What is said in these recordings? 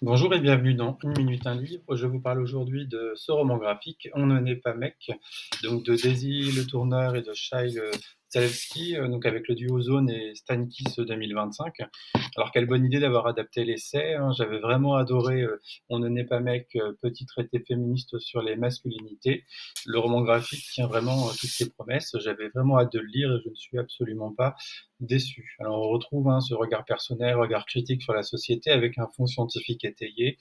Bonjour et bienvenue dans Une minute un livre. Je vous parle aujourd'hui de ce roman graphique, On ne naît pas mec, donc de Daisy Le Tourneur et de Shai Zalewski, donc avec le duo Zone et Stan Kiss 2025. Alors quelle bonne idée d'avoir adapté l'essai, hein. J'avais vraiment adoré On ne naît pas mec, petit traité féministe sur les masculinités. Le roman graphique tient vraiment toutes ses promesses. J'avais vraiment hâte de le lire et je ne suis absolument pas déçu. Alors on retrouve ce regard personnel, regard critique sur la société avec un fond scientifique étayé,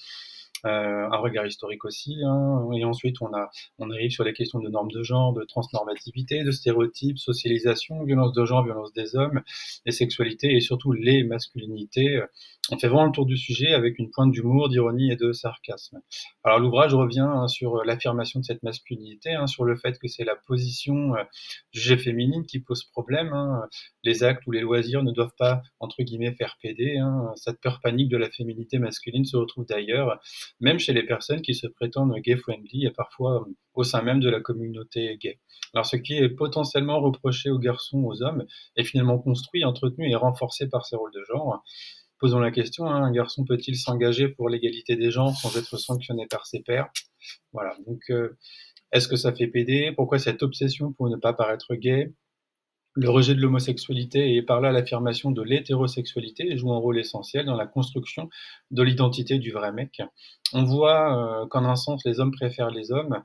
un regard historique aussi, hein. Et ensuite on arrive sur les questions de normes de genre, de transnormativité, de stéréotypes, socialisation, violence de genre, violence des hommes, les sexualités et surtout les masculinités. On fait vraiment le tour du sujet avec une pointe d'humour, d'ironie et de sarcasme. Alors l'ouvrage revient sur l'affirmation de cette masculinité, sur le fait que c'est la position jugée féminine qui pose problème, hein. Les actes ou les loisirs ne doivent pas, entre guillemets, faire péder, hein. Cette peur panique de la féminité masculine se retrouve d'ailleurs, même chez les personnes qui se prétendent gay-friendly et parfois au sein même de la communauté gay. Alors ce qui est potentiellement reproché aux garçons, aux hommes, est finalement construit, entretenu et renforcé par ces rôles de genre. Posons la question, un garçon peut-il s'engager pour l'égalité des genres sans être sanctionné par ses pairs? Voilà, donc est-ce que ça fait péder? Pourquoi cette obsession pour ne pas paraître gay? Le rejet de l'homosexualité et par là l'affirmation de l'hétérosexualité joue un rôle essentiel dans la construction de l'identité du vrai mec. On voit qu'en un sens les hommes préfèrent les hommes,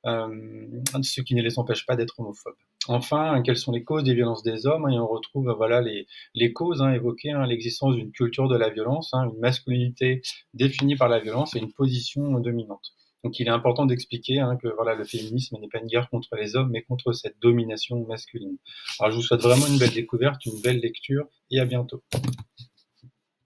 ce qui ne les empêche pas d'être homophobes. Enfin, quelles sont les causes des violences des hommes? Et on retrouve voilà les causes évoquées, l'existence d'une culture de la violence, une masculinité définie par la violence et une position dominante. Donc il est important d'expliquer que voilà, le féminisme n'est pas une guerre contre les hommes, mais contre cette domination masculine. Alors je vous souhaite vraiment une belle découverte, une belle lecture et à bientôt.